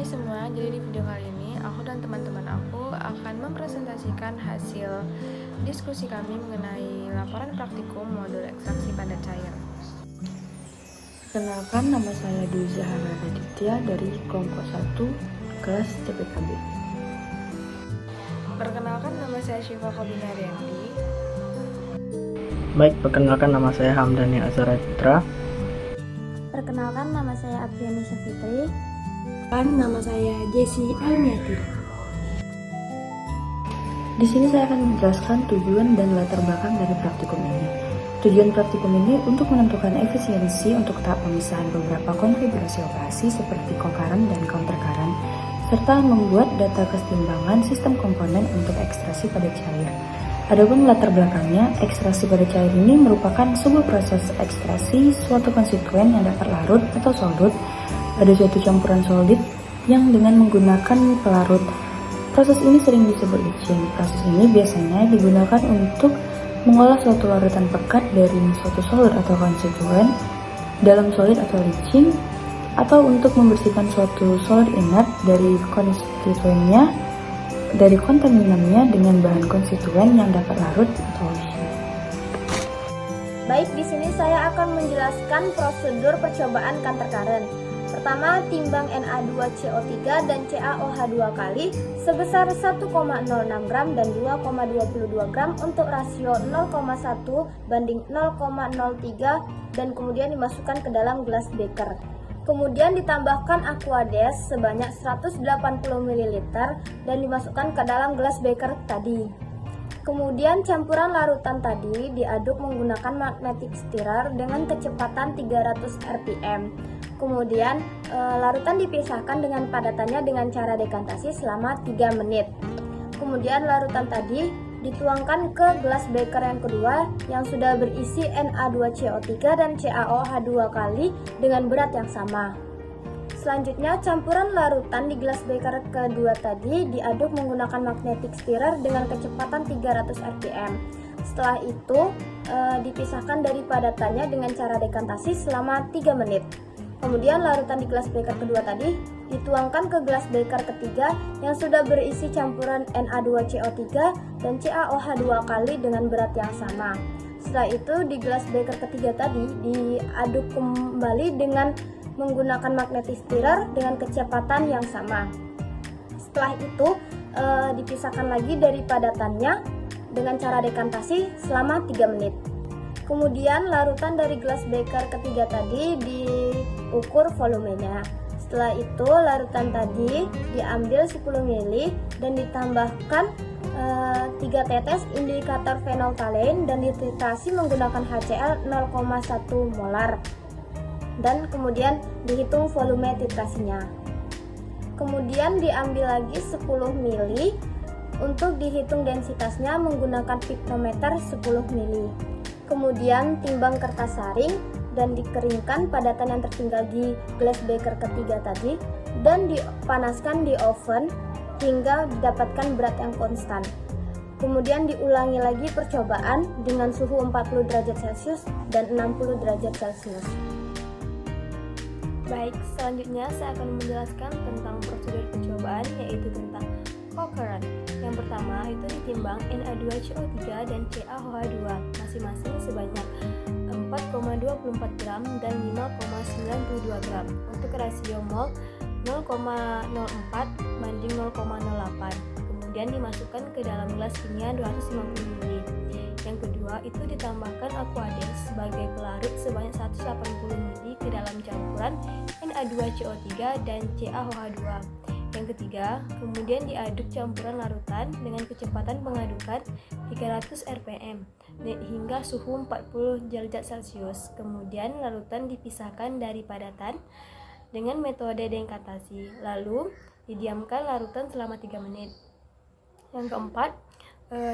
Hai semua, jadi di video kali ini aku dan teman-teman aku akan mempresentasikan hasil diskusi kami mengenai laporan praktikum modul ekstraksi padat cair. Perkenalkan, nama saya Dwi Zahara Raditya dari kelompok 1 kelas CPKB. Perkenalkan, nama saya Syifa Kobina Rianti. Baik, perkenalkan nama saya Hamdani Azhara Citra. Perkenalkan, nama saya Apriani Syafitri. Nama saya Jessi Elmiati. Di sini saya akan menjelaskan tujuan dan latar belakang dari praktikum ini. Tujuan praktikum ini untuk menentukan efisiensi untuk tahap pemisahan beberapa konfigurasi operasi seperti concurrent dan countercurrent, serta membuat data keseimbangan sistem komponen untuk ekstraksi pada cair. Adapun latar belakangnya, ekstraksi pada cair ini merupakan sebuah proses ekstraksi suatu konstituen yang dapat larut atau solid pada suatu campuran solid yang dengan menggunakan pelarut. Proses ini sering disebut leaching. Proses ini biasanya digunakan untuk mengolah suatu larutan pekat dari suatu solid atau konstituen dalam solid atau leaching, atau untuk membersihkan suatu solid inert dari konstituennya, dari kontaminannya dengan bahan konstituen yang dapat larut atau leaching. Baik, di sini saya akan menjelaskan prosedur percobaan countercurrent. Pertama, timbang Na2CO3 dan CaOH2 kali sebesar 1,06 gram dan 2,22 gram untuk rasio 0,1 banding 0,03 dan kemudian dimasukkan ke dalam gelas beker. Kemudian ditambahkan aquades sebanyak 180 ml dan dimasukkan ke dalam gelas beker tadi. Kemudian campuran larutan tadi diaduk menggunakan magnetic stirrer dengan kecepatan 300 rpm. Kemudian larutan dipisahkan dengan padatannya dengan cara dekantasi selama 3 menit. Kemudian larutan tadi dituangkan ke gelas beker yang kedua yang sudah berisi Na2CO3 dan CaOH2 kali dengan berat yang sama. Selanjutnya, campuran larutan di gelas beker kedua tadi diaduk menggunakan magnetic stirrer dengan kecepatan 300 rpm. Setelah itu, dipisahkan dari padatannya dengan cara dekantasi selama 3 menit. Kemudian larutan di gelas beker kedua tadi dituangkan ke gelas beker ketiga yang sudah berisi campuran Na2CO3 dan CaOH2 kali dengan berat yang sama. Setelah itu, di gelas beker ketiga tadi diaduk kembali dengan menggunakan magnetic stirrer dengan kecepatan yang sama. Setelah itu dipisahkan lagi dari padatannya dengan cara dekantasi selama 3 menit. Kemudian larutan dari gelas beker ketiga tadi diukur volumenya. Setelah itu larutan tadi diambil 10 ml dan ditambahkan 3 tetes indikator phenolphthalein dan dititrasi menggunakan HCl 0,1 molar. Dan kemudian dihitung volume titrasinya. Kemudian diambil lagi 10 ml untuk dihitung densitasnya menggunakan piknometer 10 ml. Kemudian timbang kertas saring dan dikeringkan padatan yang tertinggal di gelas beker ketiga tadi dan dipanaskan di oven hingga didapatkan berat yang konstan. Kemudian diulangi lagi percobaan dengan suhu 40 derajat Celcius dan 60 derajat Celcius. Baik, selanjutnya saya akan menjelaskan tentang prosedur percobaan, yaitu tentang concurrent. Yang pertama itu ditimbang Na2CO3 dan CaOH2 masing-masing sebanyak 4,24 gram dan 5,92 gram untuk rasio mol 0,04 banding 0,08. Kemudian dimasukkan ke dalam gelas kimia 250 ml. Yang kedua itu ditambahkan aquades sebagai pelarut sebanyak 180 ml ke dalam campuran Na2CO3 dan CaOH2. Yang ketiga, kemudian diaduk campuran larutan dengan kecepatan pengadukan 300 rpm hingga suhu 40 derajat Celcius. Kemudian larutan dipisahkan dari padatan dengan metode dekantasi. Lalu didiamkan larutan selama 3 menit. Yang keempat,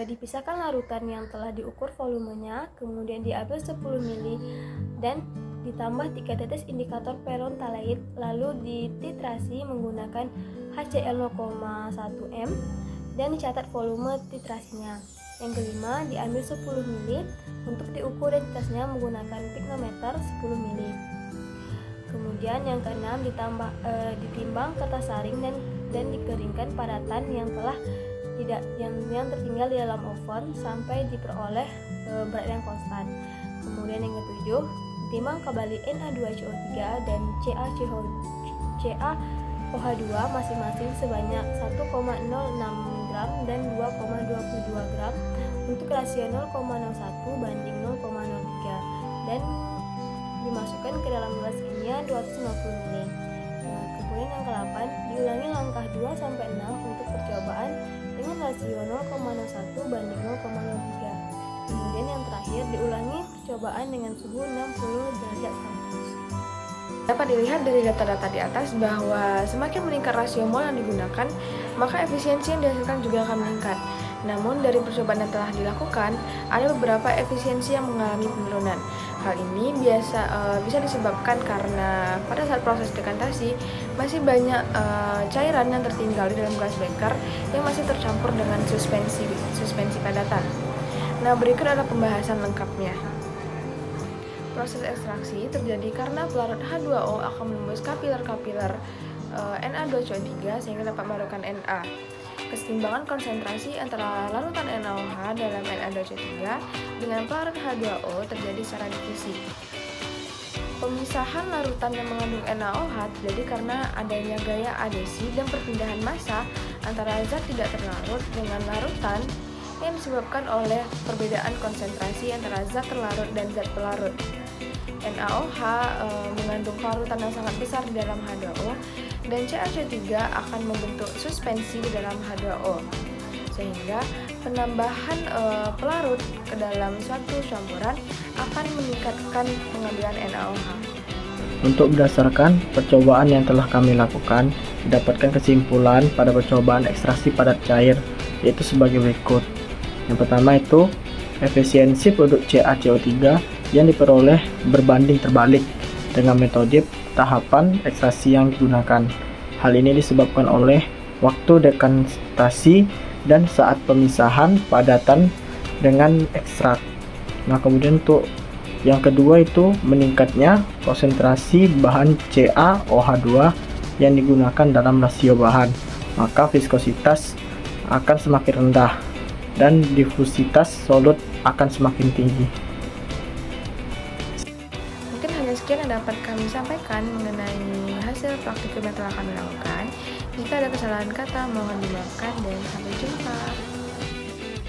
dipisahkan larutan yang telah diukur volumenya, kemudian diambil 10 ml dan ditambah 3 tetes indikator phenolphthalein, lalu dititrasi menggunakan HCl 0,1 m dan dicatat volume titrasinya. Yang kelima, diambil 10 ml untuk diukur densitasnya menggunakan piknometer 10 ml. Kemudian yang keenam, ditimbang kertas saring dan dikeringkan padatan yang telah yang tertinggal di dalam oven sampai diperoleh berat yang konstan. Kemudian yang ketujuh, ditimbang kembali Na2CO3 dan CaOH2 masing-masing sebanyak 1,06 gram dan 2,22 gram untuk rasio 0,01 banding 0,03 dan dimasukkan ke dalam gelas kimia 250 ml. Kemudian yang ke-8, diulangi langkah 2 sampai 6 untuk percobaan dengan rasio 0,01 banding 0,03. Kemudian yang terakhir, diulangi percobaan dengan suhu 60 derajat Celcius. Dapat dilihat dari data-data di atas bahwa semakin meningkat rasio mol yang digunakan, maka efisiensi yang dihasilkan juga akan meningkat. Namun dari percobaan yang telah dilakukan, ada beberapa efisiensi yang mengalami penurunan. Hal ini bisa disebabkan karena pada saat proses dekantasi masih banyak cairan yang tertinggal di dalam gelas beker yang masih tercampur dengan suspensi padatan. Nah, berikut adalah pembahasan lengkapnya. Proses ekstraksi terjadi karena pelarut H2O akan menembus kapiler-kapiler Na2CO3 sehingga dapat mengeluarkan Na. Keseimbangan konsentrasi antara larutan NaOH dalam Na2CO3 dengan pelarut H2O terjadi secara difusi. Pemisahan larutan yang mengandung NaOH terjadi karena adanya gaya adesi dan perpindahan massa antara zat tidak terlarut dengan larutan yang disebabkan oleh perbedaan konsentrasi antara zat terlarut dan zat pelarut. NaOH mengandung kelarutan yang sangat besar di dalam H2O dan CaCO3 akan membentuk suspensi di dalam H2O sehingga penambahan pelarut ke dalam suatu campuran akan meningkatkan pengambilan NaOH. Untuk berdasarkan percobaan yang telah kami lakukan, didapatkan kesimpulan pada percobaan ekstraksi padat cair yaitu sebagai berikut. Yang pertama itu efisiensi produk CaCO3 yang diperoleh berbanding terbalik dengan metode tahapan ekstraksi yang digunakan. Hal ini disebabkan oleh waktu dekantasi dan saat pemisahan padatan dengan ekstrak. Nah, kemudian untuk yang kedua itu meningkatnya konsentrasi bahan CaOH2 yang digunakan dalam rasio bahan, maka viskositas akan semakin rendah dan difusitas solut akan semakin tinggi. Mungkin hanya sekian yang dapat kami sampaikan mengenai hasil praktikum yang telah kami lakukan. Jika ada kesalahan kata, mohon dimaafkan dan sampai jumpa.